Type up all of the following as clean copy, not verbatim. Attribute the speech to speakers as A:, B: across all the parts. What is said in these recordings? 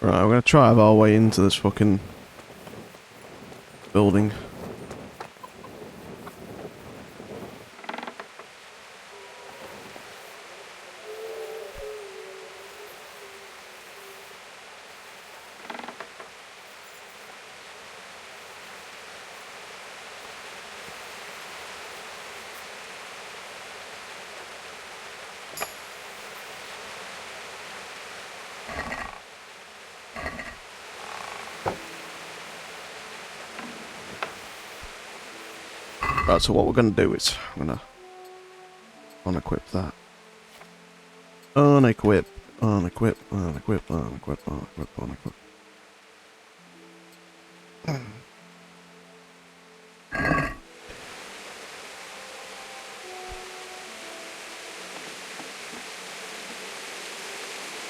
A: Right, we're gonna try our way into this fucking building. Right, so what we're gonna do is I'm gonna unequip that. Unequip, unequip, unequip, unequip, unequip, unequip.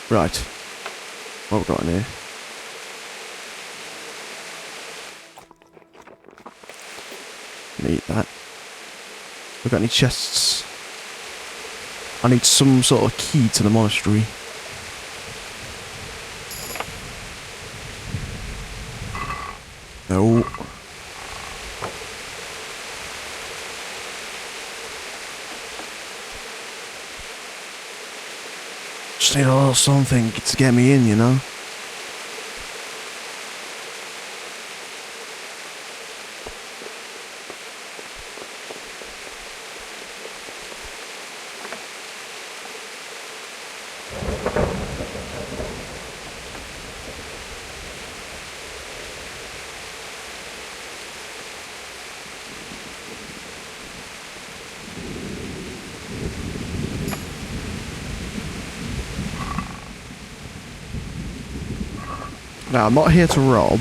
A: Right, what have we got in here? Need that. We got any chests? I need some sort of key to the monastery. No. Just need a little something to get me in, you know? Now, I'm not here to rob.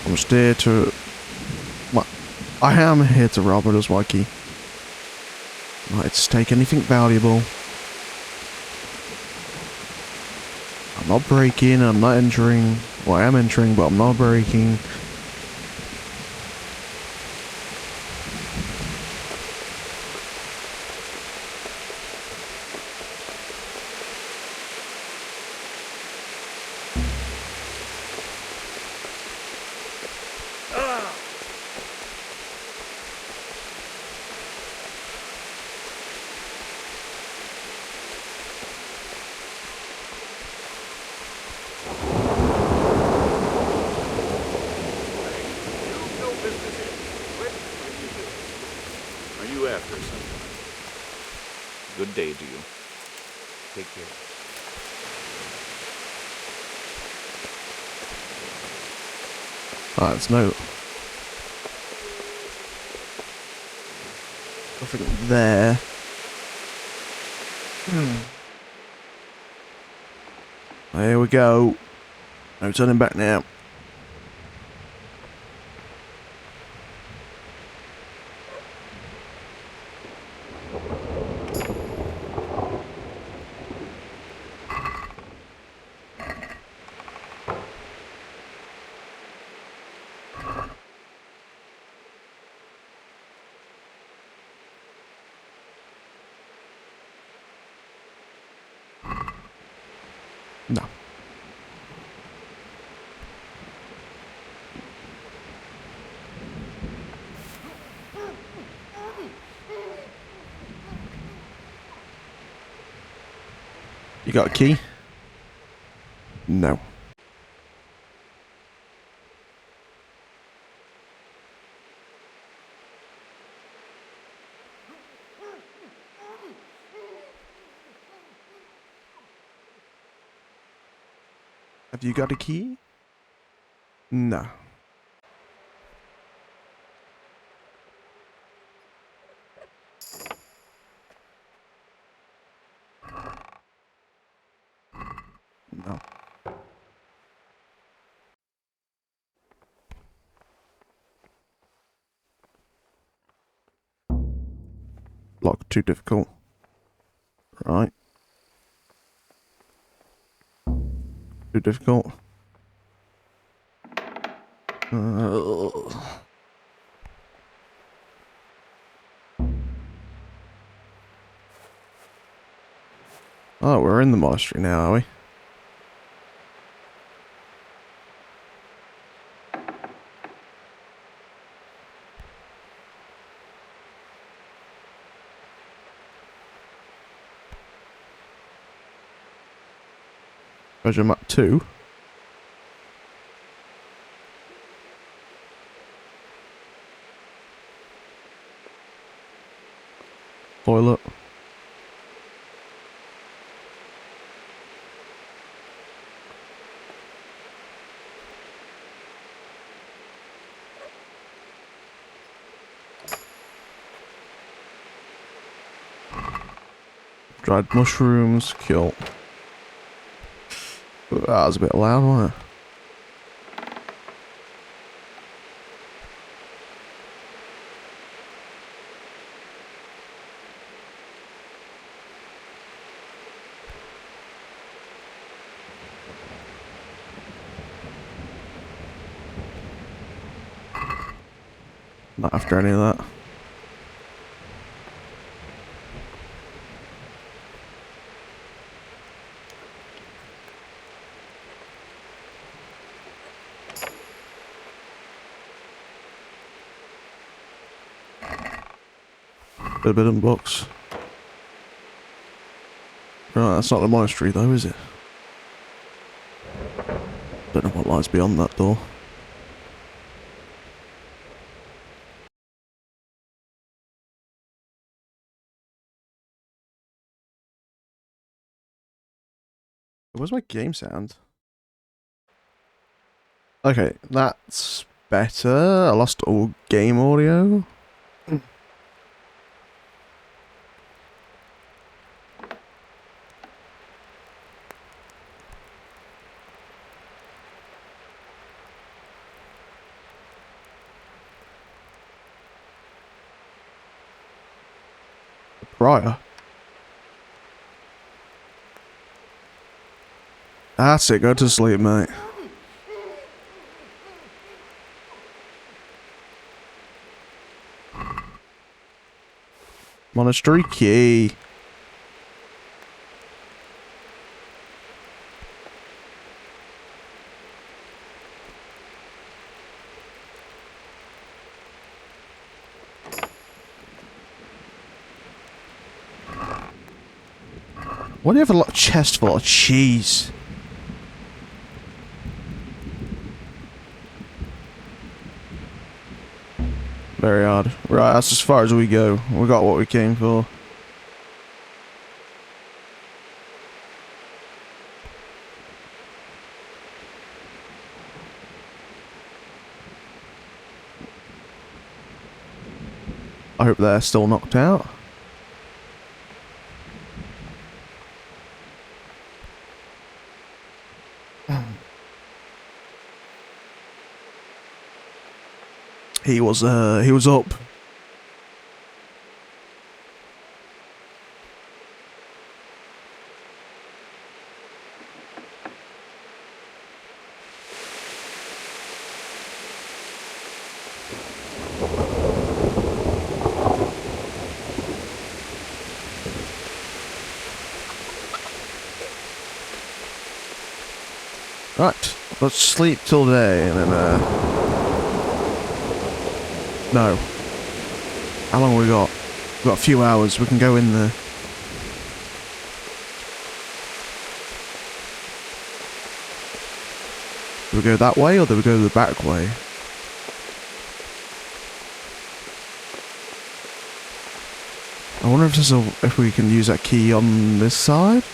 A: I'm just here to... Well, I am here to rob, but as Mikey. Let's take anything valuable. I'm not breaking, I'm not entering. Well, I am entering, but I'm not breaking.
B: Good day to you. Take care.
A: Ah, there's no... nothing there. Here we go. No turning back now. No. You got a key? No. Have you got a key? No. No. Lock too difficult. Right. Too difficult. Oh, we're in the monastery now, are we? Treasure map 2. Toilet. Dried mushrooms, kill. That was a bit loud, wasn't it? Not after any of that. Forbidden books. Right, that's not the monastery though, is it? Don't know what lies beyond that door. Where's my game sound? Okay, that's better. I lost all game audio. Prior. That's it, go to sleep, mate. Monastery key. Why do you have a chest full of cheese? Very odd. Right, that's as far as we go. We got what we came for. I hope they're still knocked out. He was up. Right, let's sleep till day and then no. How long have we got? We've got a few hours, we can go in there. Do we go that way or do we go the back way? I wonder if we can use that key on this side?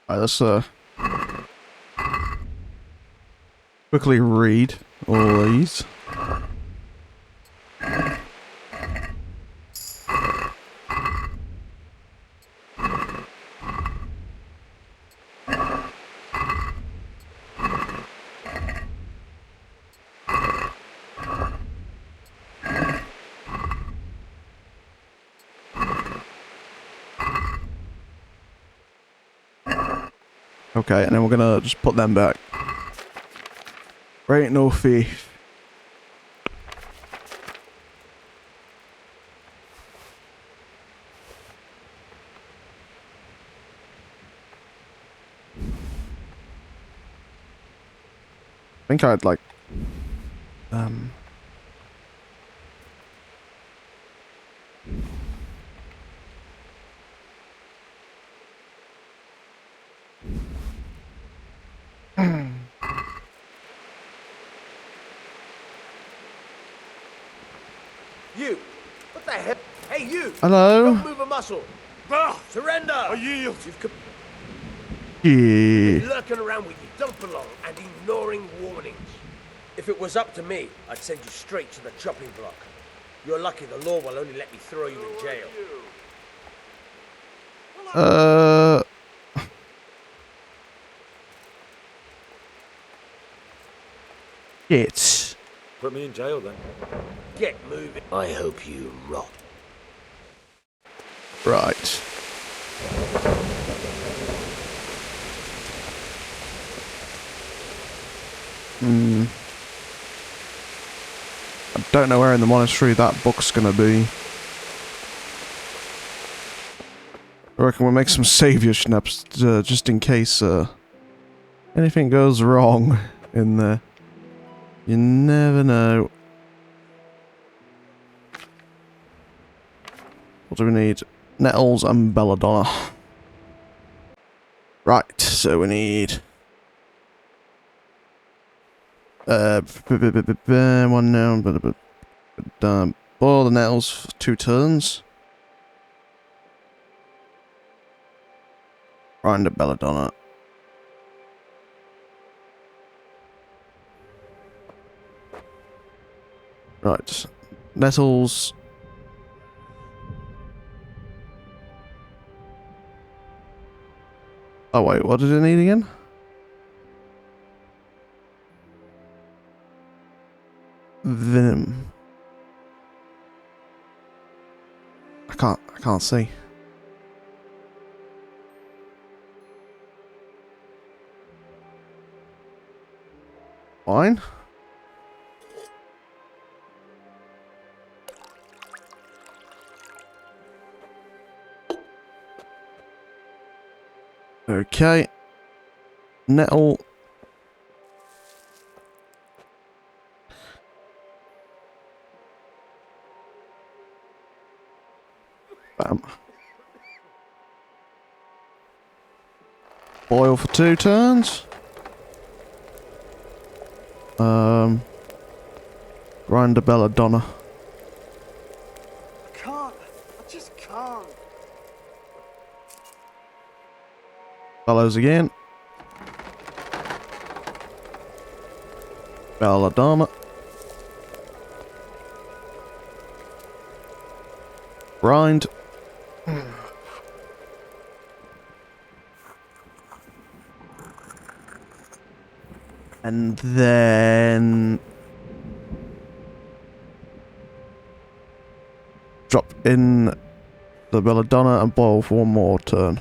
A: Alright, let's quickly read all these. Okay, and then we're gonna just put them back. There ain't no thief. I think I'd like,
C: You! What the hell? Hey, you!
A: hello?
C: Don't move a muscle! Surrender! I yield! You've
A: Yeah.
C: been lurking around with you don't belong and ignoring warnings. If it was up to me, I'd send you straight to the chopping block. You're lucky the law will only let me throw you in jail.
A: Shit.
D: Put me in jail then.
C: Get moving. I hope you rot.
A: Right. I don't know where in the monastery that book's gonna be. I reckon we'll make some savior schnapps just in case anything goes wrong in there. You never know. What do we need? Nettles and belladonna. Right, so we need one now, boil the nettles for 2 turns. Grind the belladonna. Right, nettles. Oh wait, what did it need again? Venom. I can't see. Fine. Okay. Nettle. Bam. Boil for 2 turns. Grind a belladonna.
C: I can't. I just can't.
A: Bellows again. Belladonna. Grind. And then drop in the belladonna and boil for 1 more turn.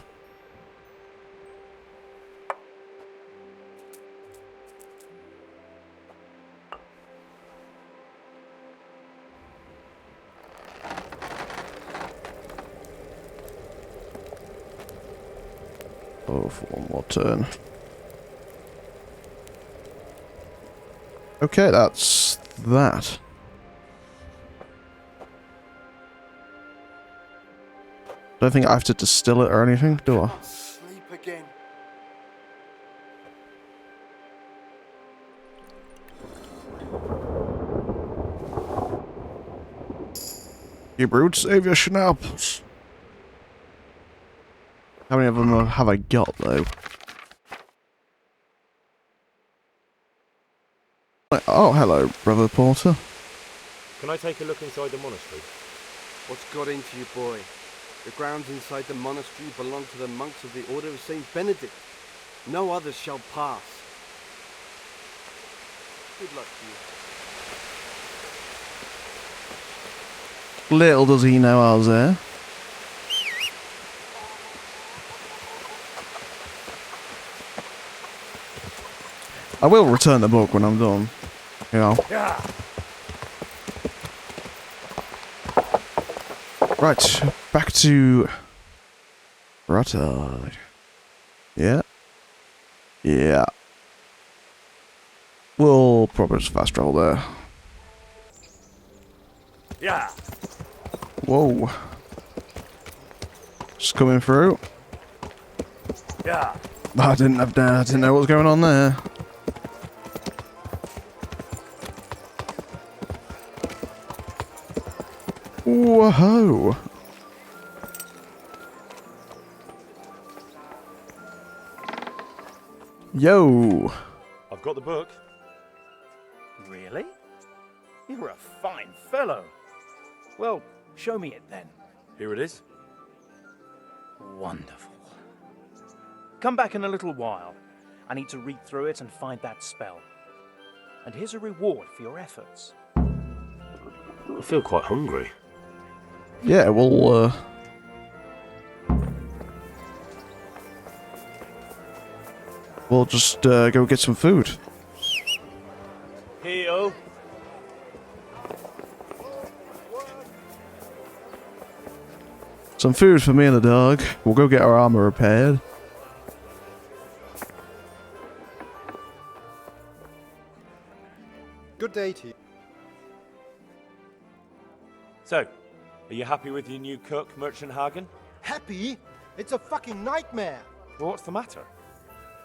A: Boil for 1 more turn. Okay, that's that. Don't think I have to distill it or anything, do I?
C: Sleep again.
A: You brewed savior schnapps. How many of them have I got though? Oh, hello, Brother Porter.
B: Can I take a look inside the monastery?
D: What's got into you, boy? The grounds inside the monastery belong to the monks of the Order of Saint Benedict. No others shall pass. Good luck to you.
A: Little does he know I was there. I will return the book when I'm done. You know.
C: Yeah.
A: Right, back to Rutard. Yeah. Yeah. We'll probably just fast travel there.
C: Yeah.
A: Whoa. Just coming through.
C: Yeah.
A: I didn't know what was going on there. Whoa. Yo.
B: I've got the book.
E: Really? You're a fine fellow. Well, show me it then.
B: Here it is.
E: Wonderful. Come back in a little while. I need to read through it and find that spell. And here's a reward for your efforts.
B: I feel quite hungry.
A: Yeah, we'll just go get some food.
C: Here.
A: Some food for me and the dog. We'll go get our armor repaired.
D: Good day to you.
B: So, are you happy with your new cook, Merchant Hagen?
F: Happy? It's a fucking nightmare.
B: Well, what's the matter?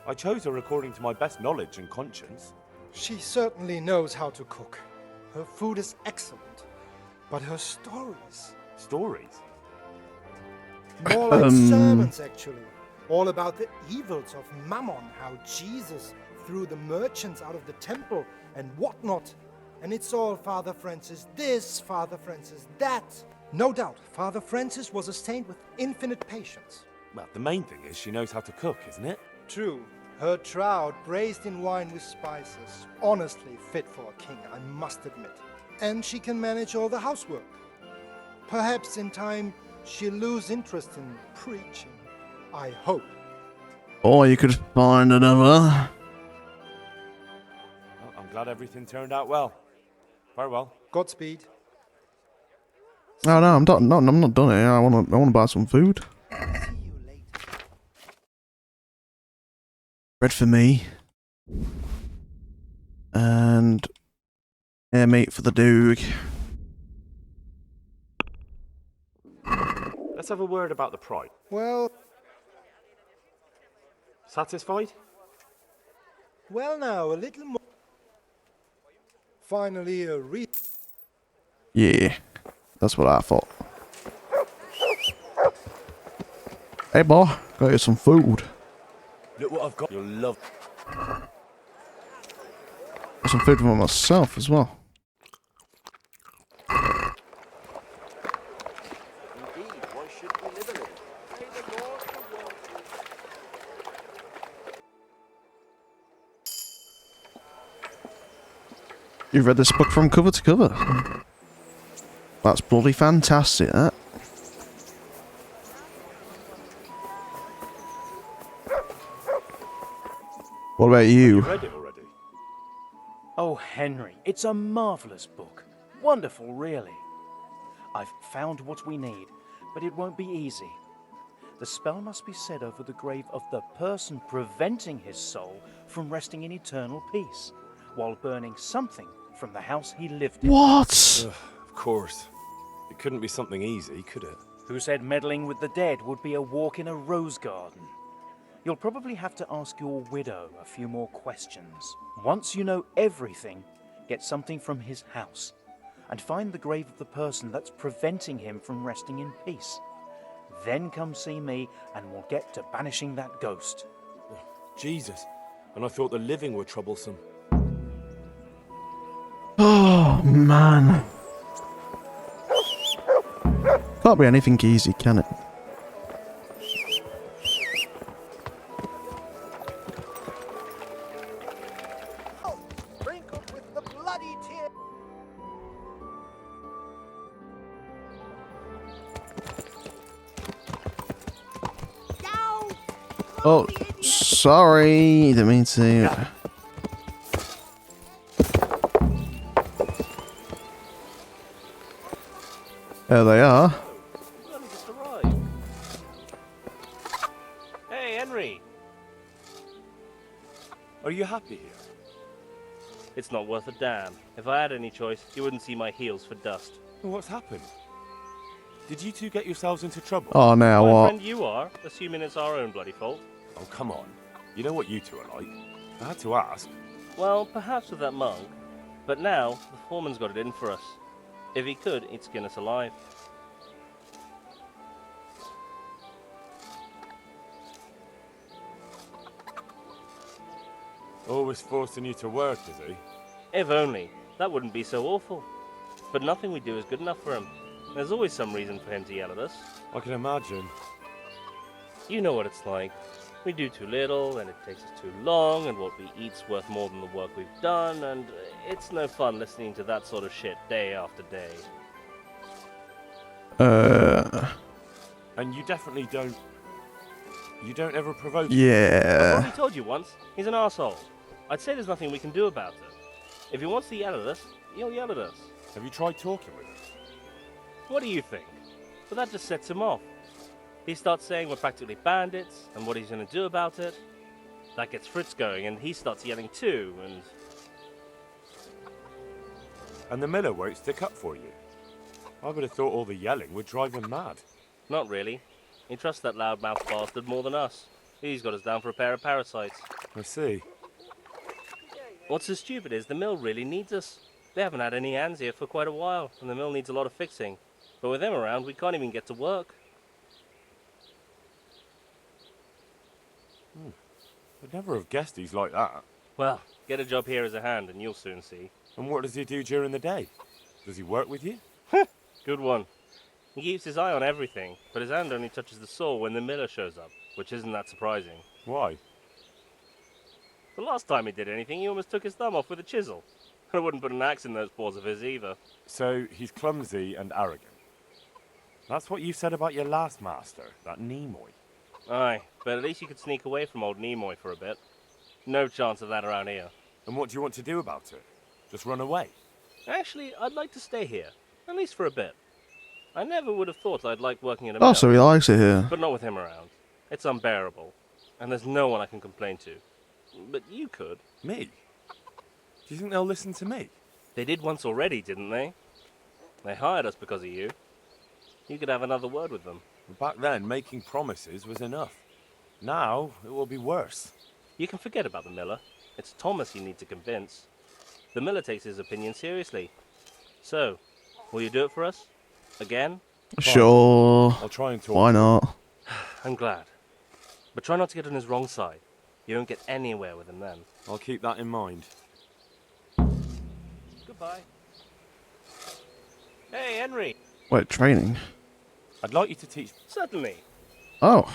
B: I chose her according to my best knowledge and conscience.
F: She certainly knows how to cook. Her food is excellent. But her stories...
B: Stories?
F: More like sermons, actually. All about the evils of Mammon, how Jesus threw the merchants out of the temple and whatnot. And it's all Father Francis this, Father Francis that. No doubt, Father Francis was a saint with infinite patience.
B: Well, the main thing is she knows how to cook, isn't it?
F: True, her trout braised in wine with spices. Honestly fit for a king, I must admit. And she can manage all the housework. Perhaps in time she'll lose interest in preaching. I hope.
A: Or you could find another.
B: Well, I'm glad everything turned out well. Farewell.
F: Godspeed.
A: Oh no, I'm done. No, I'm not done here. I wanna buy some food.
F: See you later.
A: Bread for me. And air meat for the dog.
B: Let's have a word about the price.
F: Well
B: Satisfied?
F: now, a little more. Finally, a
A: Yeah, that's what I thought. Hey boy, got you some food.
B: Look what I've got. You'll love.
A: Got some food for myself as well.
D: Indeed, why should we live in it? May the Lord reward you.
A: You've read this book from cover to cover. That's bloody fantastic, that. What about
B: You
A: you?
B: read it already?
E: Oh, Henry, it's a marvelous book. Wonderful, really. I've found what we need, but it won't be easy. The spell must be said over the grave of the person preventing his soul from resting in eternal peace, while burning something from the house he lived in.
A: What?
B: Of course. It couldn't be something easy, could it?
E: Who said meddling with the dead would be a walk in a rose garden? You'll probably have to ask your widow a few more questions. Once you know everything, get something from his house, and find the grave of the person that's preventing him from resting in peace. Then come see me, and we'll get to banishing that ghost.
B: Jesus. And I thought the living were troublesome.
A: Oh, man. Can't be anything easy, can it?
C: Sprinkled with the bloody tear.
A: Oh, sorry. Didn't mean to. There they are.
G: You've only just arrived. Hey, Henry.
B: Are you happy here?
G: It's not worth a damn. If I had any choice, you wouldn't see my heels for dust.
B: What's happened? Did you two get yourselves into trouble?
A: Oh, now
G: My
A: what?
G: friend you are, assuming it's our own bloody fault.
B: Oh, come on. You know what you two are like. I had to ask.
G: Well, perhaps with that monk. But now, the foreman's got it in for us. If he could, he'd skin us alive.
B: Always forcing you to work, is he?
G: If only. That wouldn't be so awful. But nothing we do is good enough for him. There's always some reason for him to yell at us.
B: I can imagine.
G: You know what it's like. We do too little, and it takes us too long, and what we eat's worth more than the work we've done, and it's no fun listening to that sort of shit day after day.
B: And you definitely don't... You don't ever provoke him?
G: I've
A: Yeah.
G: already told you once, he's an arsehole. I'd say there's nothing we can do about it. If he wants to yell at us, he'll yell at us.
B: Have you tried talking with him?
G: What do you think? But that just sets him off. He starts saying we're practically bandits, and what he's going to do about it. That gets Fritz going, and he starts yelling too, and...
B: And the miller won't stick up for you? I would have thought all the yelling would drive him mad.
G: Not really. He trusts that loudmouth bastard more than us. He's got us down for a pair of parasites.
B: I see.
G: What's so stupid is the mill really needs us. They haven't had any hands here for quite a while, and the mill needs a lot of fixing. But with them around, we can't even get to work.
B: I'd never have guessed he's like that.
G: Well, get a job here as a hand, and you'll soon see.
B: And what does he do during the day? Does he work with you?
G: Good one. He keeps his eye on everything, but his hand only touches the saw when the miller shows up, which isn't that surprising.
B: Why?
G: The last time he did anything, he almost took his thumb off with a chisel. I wouldn't put an axe in those paws of his either.
B: So he's clumsy and arrogant. That's what you said about your last master, that Nimoy.
G: Aye, but at least you could sneak away from old Nimoy for a bit. No chance of that around here.
B: And what do you want to do about it? Just run away?
G: Actually, I'd like to stay here, at least for a bit. I never would have thought I'd like working in a
A: Oh,
G: mill,
A: so he likes it here.
G: but not with him around. It's unbearable, and there's no one I can complain to. But you could.
B: Me? Do you think they'll listen to me?
G: They did once already, didn't they? They hired us because of you. You could have another word with them.
B: Back then, making promises was enough. Now, it will be worse.
G: You can forget about the miller. It's Thomas you need to convince. The miller takes his opinion seriously. So, will you do it for us? Again?
A: Sure.
B: I'll try and talk.
A: Why not?
G: I'm glad. But try not to get on his wrong side. You won't get anywhere with him then.
B: I'll keep that in mind.
G: Goodbye. Hey, Henry.
A: Wait, training?
B: I'd like you to teach...
G: Certainly.
A: Oh.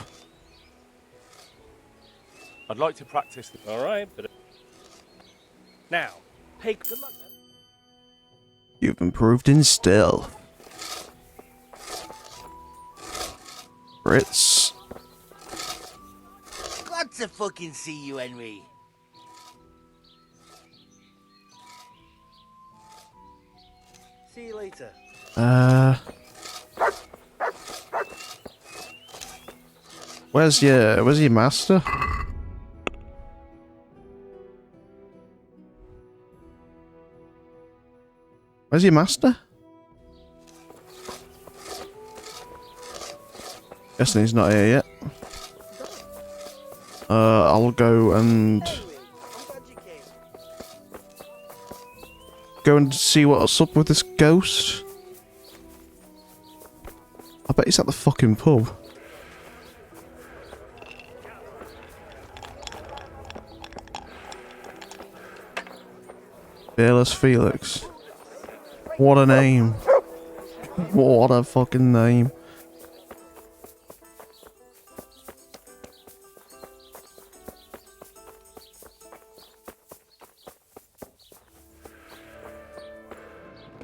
B: I'd like to practice...
G: All right, but... Now, pay good luck then.
A: You've improved in stealth. Brits.
H: Glad to fucking see you, Henry. See you later.
A: Where's your master? Where's your master? Guessing he's not here yet. I'll go and see what's up with this ghost. I bet he's at the fucking pub. Fearless Felix. What a name. What a fucking name.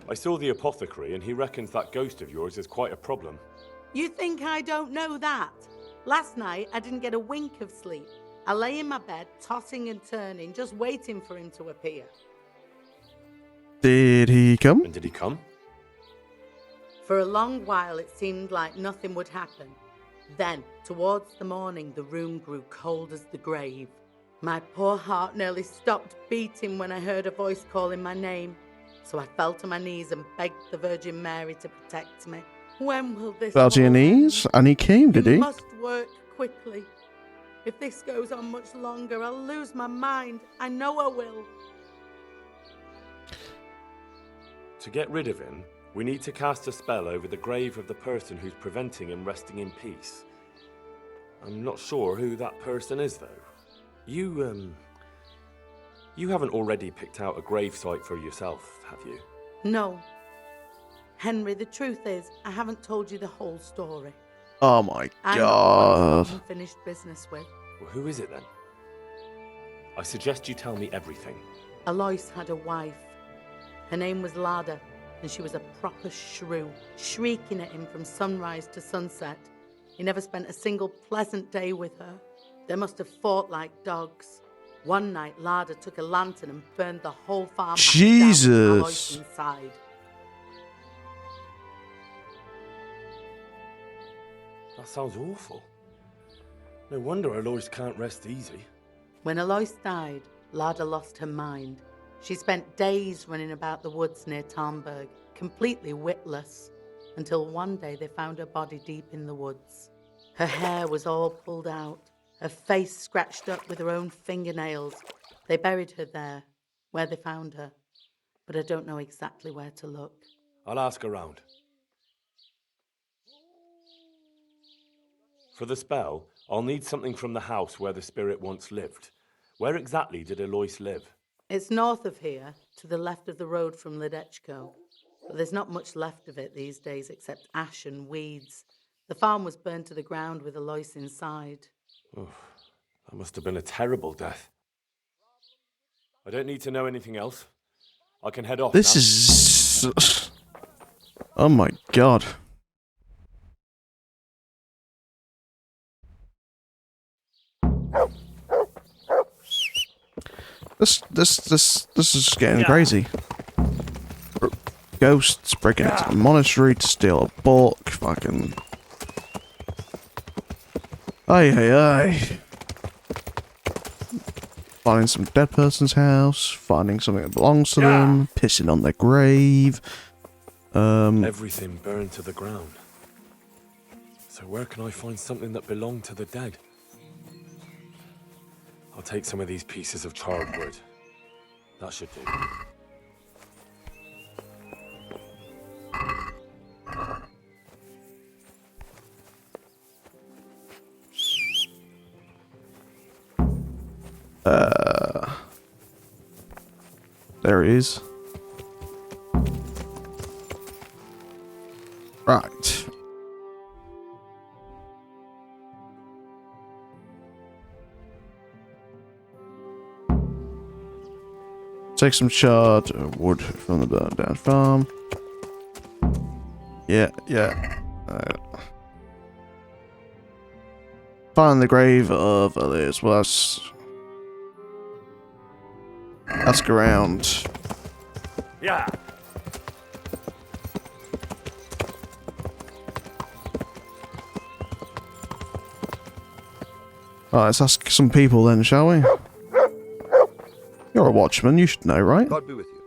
B: I saw the apothecary and he reckons that ghost of yours is quite a problem.
I: You think I don't know that? Last night, I didn't get a wink of sleep. I lay in my bed, tossing and turning, just waiting for him to appear.
A: Did he come?
B: And did he come?
I: For a long while, it seemed like nothing would happen. Then, towards the morning, the room grew cold as the grave. My poor heart nearly stopped beating when I heard a voice calling my name. So I fell to my knees and begged the Virgin Mary to protect me. When will this
A: Fell to your
I: all end?
A: knees? And he came, did
I: You
A: he?
I: must work quickly. If this goes on much longer, I'll lose my mind. I know I will.
B: To get rid of him, we need to cast a spell over the grave of the person who's preventing him resting in peace. I'm not sure who that person is, though. You haven't already picked out a grave site for yourself, have you?
I: No. Henry, the truth is, I haven't told you the whole story.
A: Oh my
I: I'm
A: god.
I: not unfinished business with.
B: Well, who is it then? I suggest you tell me everything.
I: Alois had a wife. Her name was Lada, and she was a proper shrew, shrieking at him from sunrise to sunset. He never spent a single pleasant day with her. They must have fought like dogs. One night, Lada took a lantern and burned the whole farmhouse down with
A: Jesus.
I: Alois inside.
B: That sounds awful. No wonder Alois can't rest easy.
I: When Alois died, Lada lost her mind. She spent days running about the woods near Tarnberg, completely witless, until one day they found her body deep in the woods. Her hair was all pulled out, her face scratched up with her own fingernails. They buried her there, where they found her, but I don't know exactly where to look.
B: I'll ask around. For the spell, I'll need something from the house where the spirit once lived. Where exactly did Alois live?
I: It's north of here, to the left of the road from Ledechko. But there's not much left of it these days except ash and weeds. The farm was burned to the ground with Alois inside.
B: Oh, that must have been a terrible death. I don't need to know anything else. I can head off
A: This
B: now.
A: is... Oh my god. This is getting crazy. Ghosts breaking into the monastery to steal a book. Fucking. Aye. Finding some dead person's house. Finding something that belongs to them. Pissing on their grave.
B: Everything burned to the ground. So where can I find something that belonged to the dead? I'll take some of these pieces of charred wood. That should do.
A: There it is. Right. Take some charred wood from the burnt down farm. Yeah. Find the grave of Elias. Well, let's ask around.
B: Yeah.
A: Alright, let's ask some people then, shall we? You're a watchman, you should know, right?
J: God be with you.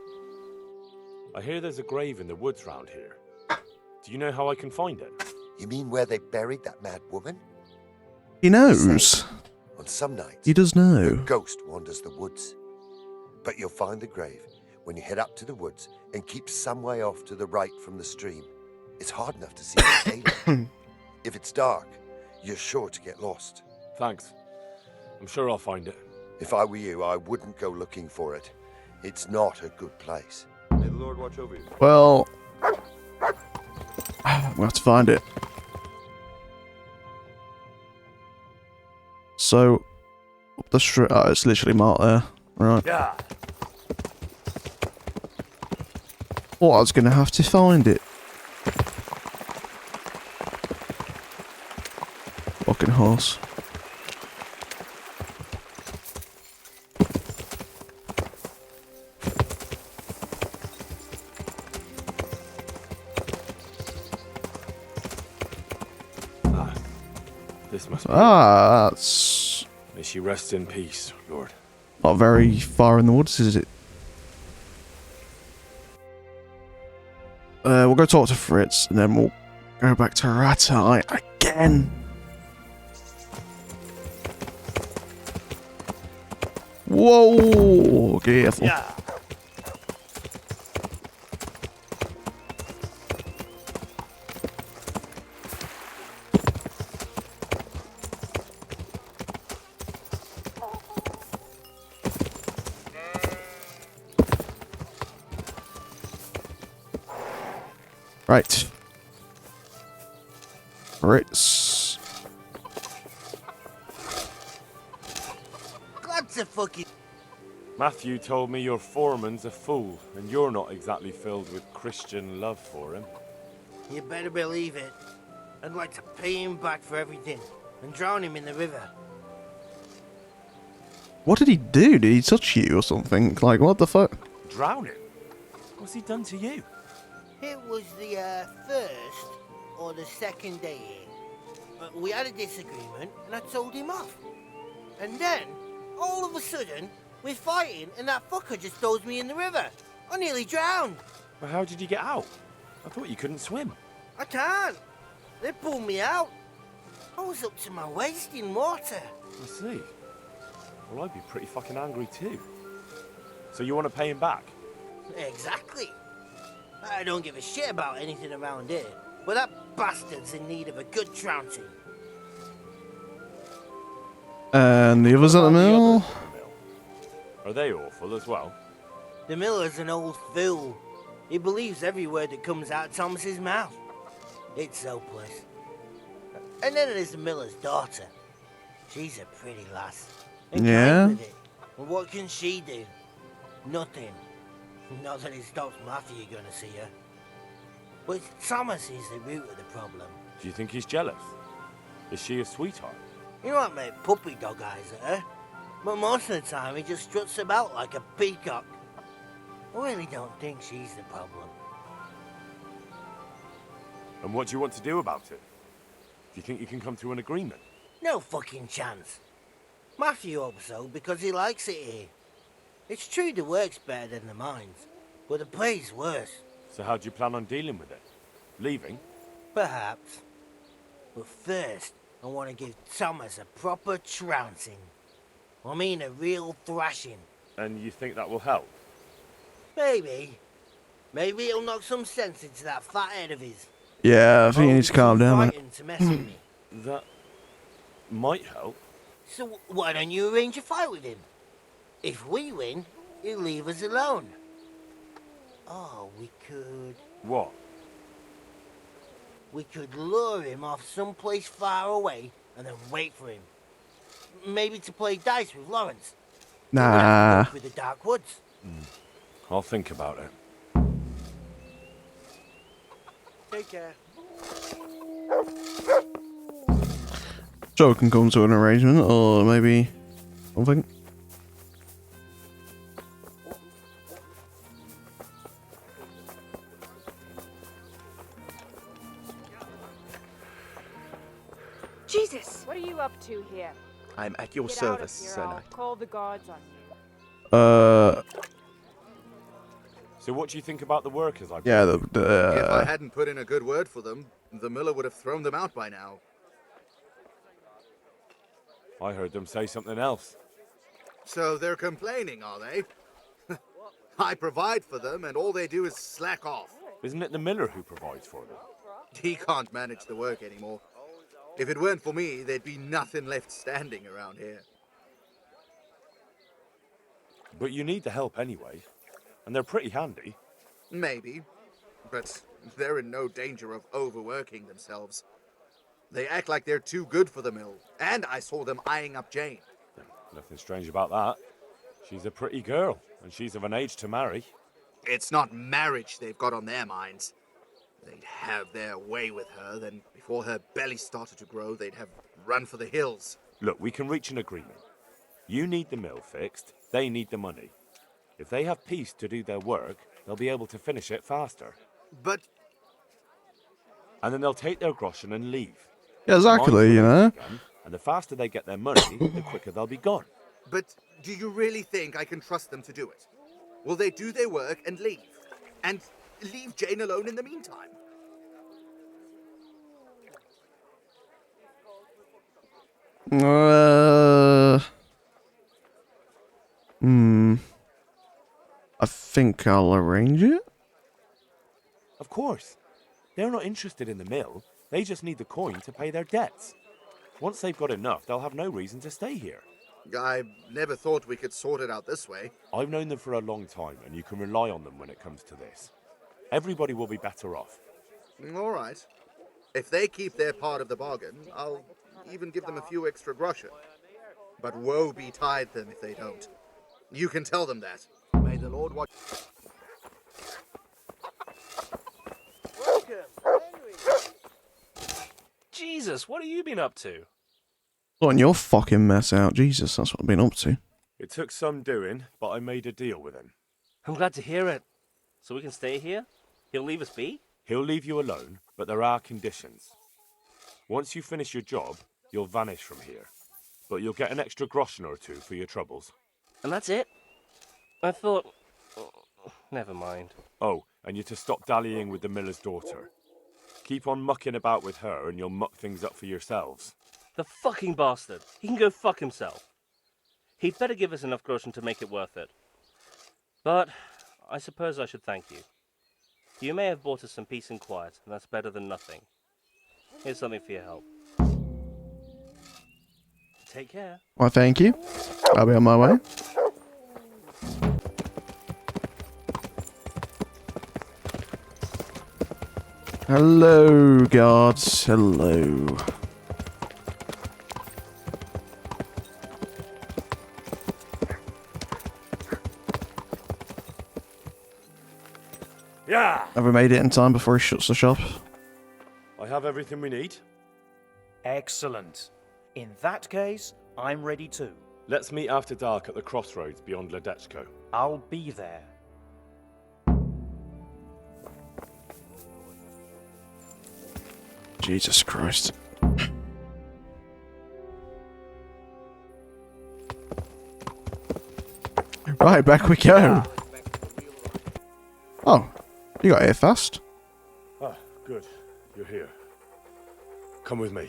B: I hear there's a grave in the woods round here. Do you know how I can find it?
J: You mean where they buried that mad woman?
A: He knows.
J: On some nights,
A: He does
J: a
A: know.
J: ghost wanders the woods. But you'll find the grave when you head up to the woods and keep some way off to the right from the stream. It's hard enough to see in daylight. If it's dark, you're sure to get lost.
B: Thanks. I'm sure I'll find it.
J: If I were you, I wouldn't go looking for it. It's not a good place.
B: It Lord watch over you?
A: Well, we'll have to find it. So, up the street. Oh, it's literally marked there. Right.
B: Yeah.
A: Well, I was going to have to find it. Fucking horse.
B: This must be
A: Ah, that's
B: it. May she rest in peace, Lord.
A: not very far in the woods, is it? We'll go talk to Fritz, and then we'll go back to Ratai again. Whoa! Careful.
B: Yeah.
A: Right. Fritz.
H: God's a fucking...
B: Matthew told me your foreman's a fool, and you're not exactly filled with Christian love for him.
H: You better believe it. I'd like to pay him back for everything and drown him in the river.
A: What did he do? Did he touch you or something? Like, what the fuck?
B: Drown him? What's he done to you?
H: It was the first or the second day here. We had a disagreement and I told him off. And then, all of a sudden, we're fighting and that fucker just throws me in the river. I nearly drowned.
B: Well, how did you get out? I thought you couldn't swim.
H: I can't. They pulled me out. I was up to my waist in water.
B: I see. Well, I'd be pretty fucking angry too. So you want to pay him back?
H: Exactly. I don't give a shit about anything around here, but that bastard's in need of a good trouncing.
A: And the others at the mill?
B: Are they awful as well?
H: The miller's an old fool. He believes every word that comes out of Thomas's mouth. It's hopeless. And then there's the miller's daughter. She's a pretty lass. And
A: Yeah?
H: kind with it. And what can she do? Nothing. Not that it stops Matthew going to see her. But Thomas is the root of the problem.
B: Do you think he's jealous? Is she a sweetheart?
H: He might make puppy dog eyes at her, but most of the time he just struts about like a peacock. I really don't think she's the problem.
B: And what do you want to do about it? Do you think you can come to an agreement?
H: No fucking chance. Matthew hopes so because he likes it here. It's true the work's better than the mines, but the pay's worse.
B: So how do you plan on dealing with it? Leaving?
H: Perhaps. But first, I want to give Thomas a proper trouncing. I mean a real thrashing.
B: And you think that will help?
H: Maybe. Maybe it'll knock some sense into that fat head of his.
A: Yeah, I think you need to calm down, mate.
H: Fighting to mess with me.
B: That might help.
H: So why don't you arrange a fight with him? If we win, he'll leave us alone. Oh, we could...
B: What?
H: We could lure him off someplace far away and then wait for him. Maybe to play dice with Lawrence.
A: Nah.
H: With the dark woods.
B: I'll think about it.
H: Take care.
A: Joe can come to an arrangement, or maybe something.
K: Jesus! What are you up to here?
L: I'm at your
K: Get
L: service,
K: out of here,
L: Sir
K: I'll
L: Knight.
K: call the guards on you.
B: So what do you think about the workers I
A: Yeah,
M: If I hadn't put in a good word for them, the miller would have thrown them out by now.
B: I heard them say something else.
M: So they're complaining, are they? I provide for them, and all they do is slack off.
B: Isn't it the miller who provides for them?
M: He can't manage the work anymore. If it weren't for me, there'd be nothing left standing around here.
B: But you need the help anyway. And they're pretty handy.
M: Maybe, but they're in no danger of overworking themselves. They act like they're too good for the mill, and I saw them eyeing up Jane.
B: Nothing strange about that. She's a pretty girl, and she's of an age to marry.
M: It's not marriage they've got on their minds. They'd have their way with her, then before her belly started to grow, they'd have run for the hills.
B: Look, we can reach an agreement. You need the mill fixed, they need the money. If they have peace to do their work, they'll be able to finish it faster.
M: But...
B: And then they'll take their groschen and leave.
A: Yeah, exactly, you know?
B: Again, and the faster they get their money, the quicker they'll be gone.
M: But do you really think I can trust them to do it? Will they do their work and leave? And leave Jane alone in the meantime?
A: I think I'll arrange it.
B: Of course. They're not interested in the mill. They just need the coin to pay their debts. Once they've got enough, they'll have no reason to stay here.
M: I never thought we could sort it out this way.
B: I've known them for a long time, and you can rely on them when it comes to this. Everybody will be better off.
M: All right. If they keep their part of the bargain, I'll even give them a few extra groschen. But woe betide them if they don't. You can tell them that. May the Lord watch...
G: Welcome, Henry. Jesus, what have you been up to?
A: Sorting your fucking mess out. Jesus, that's what I've been up to.
B: It took some doing, but I made a deal with him.
G: I'm glad to hear it. So we can stay here? He'll leave us be?
B: He'll leave you alone, but there are conditions. Once you finish your job, you'll vanish from here. But you'll get an extra groschen or two for your troubles.
G: And that's it? I thought... Never mind.
B: Oh, and you're to stop dallying with the miller's daughter. Keep on mucking about with her and you'll muck things up for yourselves.
G: The fucking bastard. He can go fuck himself. He'd better give us enough groschen to make it worth it. But I suppose I should thank you. You may have bought us some peace and quiet, and that's better than nothing. Here's something for your help. Take care.
A: Why, thank you. I'll be on my way. Hello, guards. Hello.
B: Yeah!
A: Have we made it in time before he shuts the shop?
B: I have everything we need.
E: Excellent. In that case, I'm ready too.
B: Let's meet after dark at the crossroads beyond Ledechko.
E: I'll be there.
A: Jesus Christ. Right, back we go. Oh, you got here fast.
B: Ah, good. You're here. Come with me.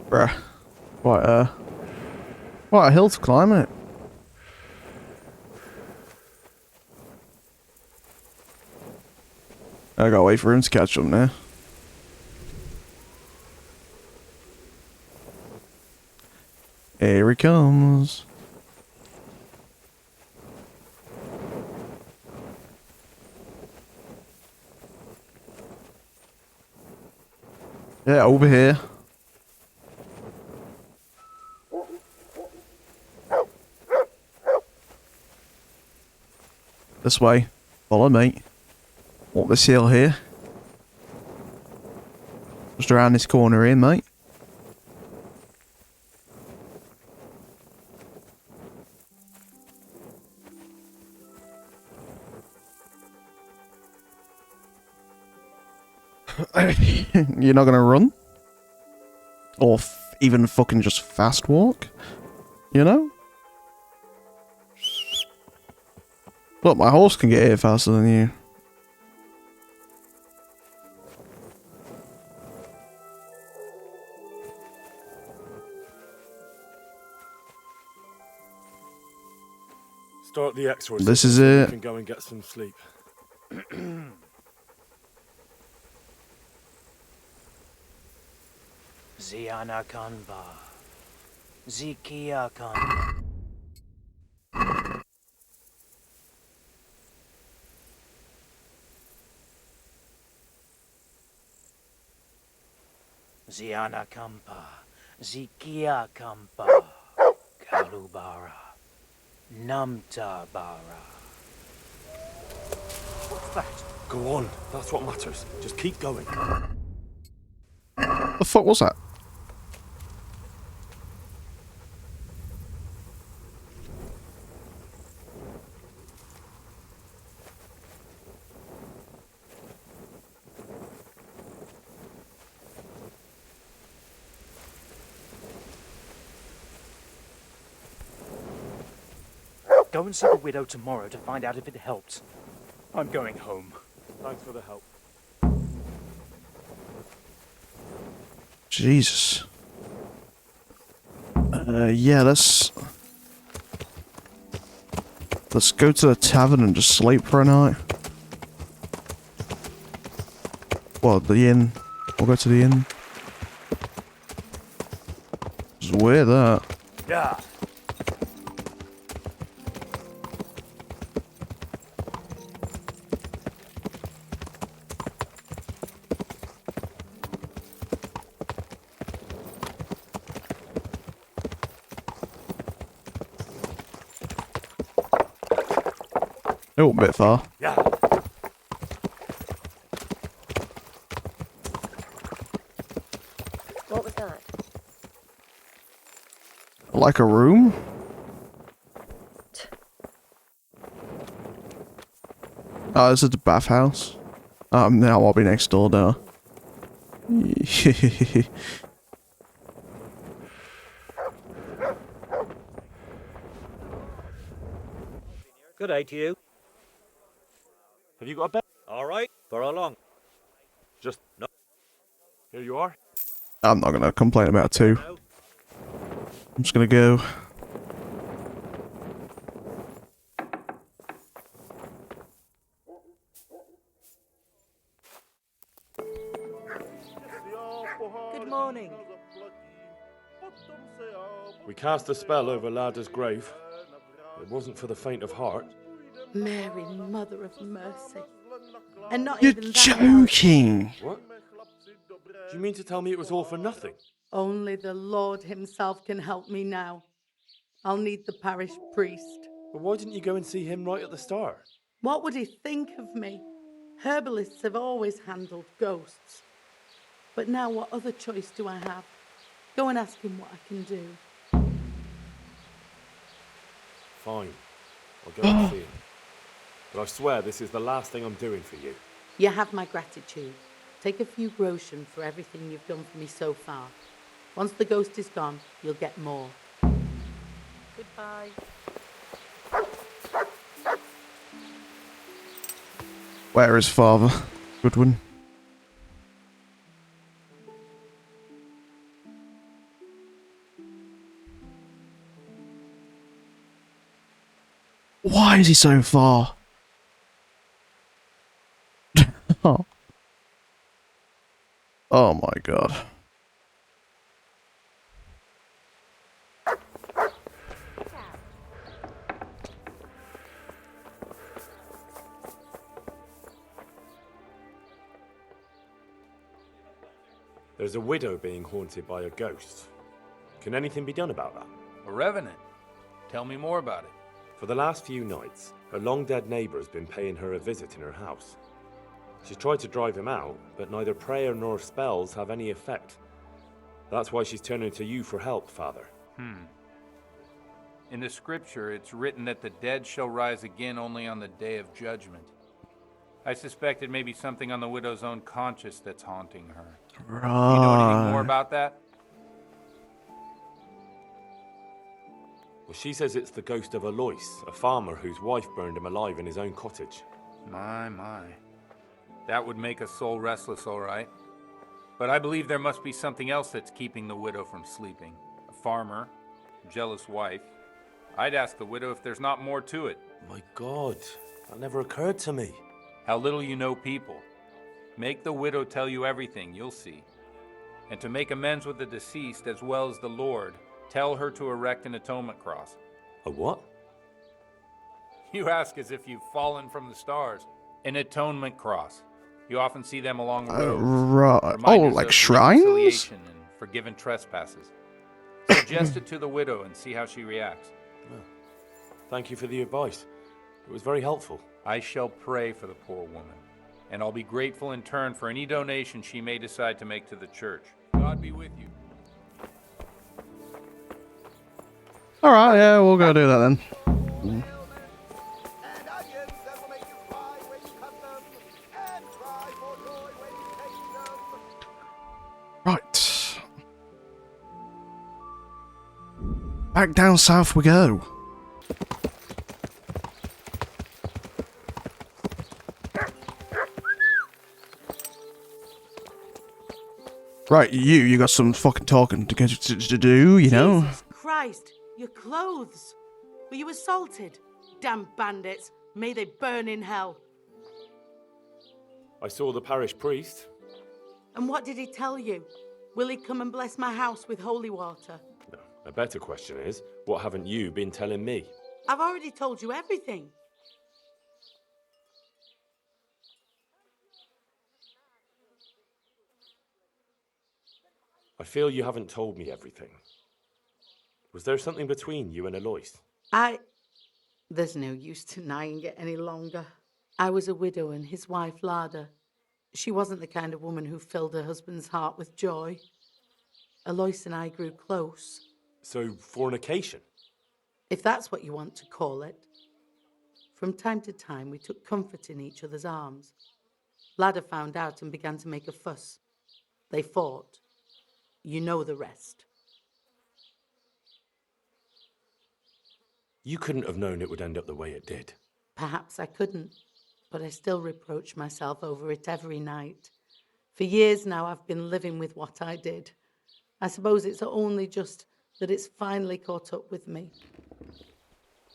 A: Bruh. What a hill to climb, it. I gotta wait for him to catch up now. Here he comes. Yeah, over here. This way. Follow me. Walk this hill here. Just around this corner here, mate. You're not gonna run? Or even fucking just fast walk? You know? Look, my horse can get here faster than you.
B: Start the exorcism.
A: This is
B: so
A: it.
B: We can go and get some sleep.
E: Ziana Kanba. Zikia Kanba. Ziana Kampa. Zikia Kampa. Kalubara. Namta Bara.
B: What's that? Go on. That's what matters. Just keep going.
A: The fuck was that?
E: Go and see the widow tomorrow to find out if it helps. I'm going home.
B: Thanks for the help.
A: Jesus. Yeah, let's go to the tavern and just sleep for a night. Well, the inn. We'll go to the inn. It's weird, that.
B: Yeah.
A: Oh, a bit far.
B: Yeah.
L: What was that?
A: Like a room? Oh, this is the bathhouse. Now I'll be next door now.
N: Good day to you.
B: Have you got a bed?
N: All right. For how long?
B: Just no. Here you are.
A: I'm not gonna complain about two. I'm just gonna go.
L: Good morning.
B: We cast a spell over Lada's grave. It wasn't for the faint of heart.
I: Mary, Mother of Mercy. And not
A: You're
I: even that.
A: joking!
B: What? Do you mean to tell me it was all for nothing?
I: Only the Lord himself can help me now. I'll need the parish priest.
B: But why didn't you go and see him right at the start?
I: What would he think of me? Herbalists have always handled ghosts. But now what other choice do I have? Go and ask him what I can do.
B: Fine. I'll go and see him. But I swear this is the last thing I'm doing for you.
I: You have my gratitude. Take a few groschen for everything you've done for me so far. Once the ghost is gone, you'll get more.
L: Goodbye.
A: Where is Father Goodwin? Why is he so far? Oh my god.
B: There's a widow being haunted by a ghost. Can anything be done about that?
O: A revenant? Tell me more about it.
B: For the last few nights, her long-dead neighbour has been paying her a visit in her house. She's tried to drive him out, but neither prayer nor spells have any effect. That's why she's turning to you for help, Father.
O: In the scripture, it's written that the dead shall rise again only on the day of judgment. I suspect it may be something on the widow's own conscience that's haunting her.
A: Right.
O: Do you know anything more about that?
B: Well, she says it's the ghost of Alois, a farmer whose wife burned him alive in his own cottage.
O: My. That would make a soul restless, all right. But I believe there must be something else that's keeping the widow from sleeping. A farmer, a jealous wife. I'd ask the widow if there's not more to it.
B: My God, that never occurred to me.
O: How little you know people. Make the widow tell you everything, you'll see. And to make amends with the deceased as well as the Lord, tell her to erect an atonement cross.
B: A what?
O: You ask as if you've fallen from the stars. An atonement cross. You often see them along roads.
A: Right.
O: Reminders
A: Like
O: of
A: shrines?
O: reconciliation and forgiven trespasses. Suggest it to the widow and see how she reacts.
B: Oh. Thank you for the advice. It was very helpful.
O: I shall pray for the poor woman, and I'll be grateful in turn for any donation she may decide to make to the church. God be with you.
A: Alright, yeah, we'll go do that then. Right. Back down south we go. Right, you got some fucking talking to do, you know?
I: Jesus Christ, your clothes. Were you assaulted? Damn bandits. May they burn in hell.
B: I saw the parish priest.
I: And what did he tell you? Will he come and bless my house with holy water?
B: No, a better question is, what haven't you been telling me?
I: I've already told you everything.
B: I feel you haven't told me everything. Was there something between you and Alois?
I: There's no use denying it any longer. I was a widow and his wife, Lada. She wasn't the kind of woman who filled her husband's heart with joy. Alois and I grew close.
B: So, fornication?
I: If that's what you want to call it. From time to time, we took comfort in each other's arms. Lada found out and began to make a fuss. They fought. You know the rest.
B: You couldn't have known it would end up the way it did.
I: Perhaps I couldn't, but I still reproach myself over it every night. For years now, I've been living with what I did. I suppose it's only just that it's finally caught up with me.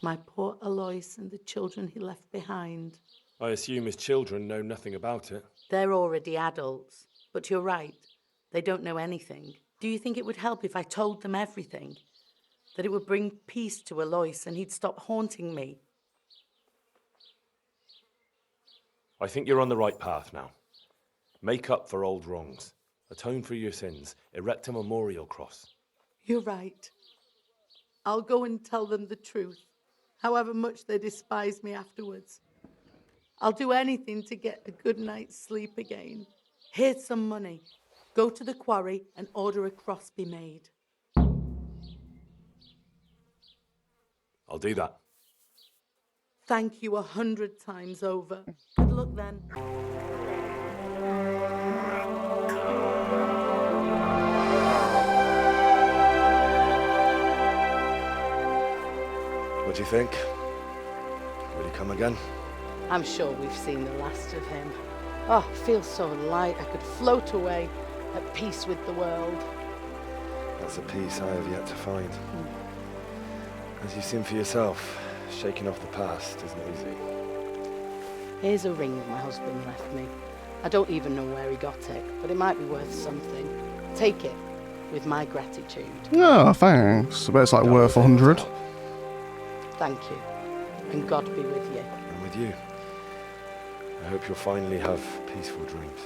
I: My poor Alois and the children he left behind.
B: I assume his children know nothing about it.
I: They're already adults, but you're right. They don't know anything. Do you think it would help if I told them everything? That it would bring peace to Alois and he'd stop haunting me?
B: I think you're on the right path now. Make up for old wrongs. Atone for your sins. Erect a memorial cross.
I: You're right. I'll go and tell them the truth, however much they despise me afterwards. I'll do anything to get a good night's sleep again. Here's some money. Go to the quarry and order a cross be made.
B: I'll do that.
I: Thank you 100 times over. Good luck then.
B: What do you think? Will he come again?
I: I'm sure we've seen the last of him. Oh, I feel so light I could float away at peace with the world.
B: That's a peace I have yet to find. As you've seen for yourself, shaking off the past isn't easy.
I: Here's a ring my husband left me. I don't even know where he got it, but it might be worth something. Take it, with my gratitude.
A: Oh, thanks. I bet it's like worth 100.
I: Thank you, and God be with you.
B: And with you. I hope you'll finally have peaceful dreams.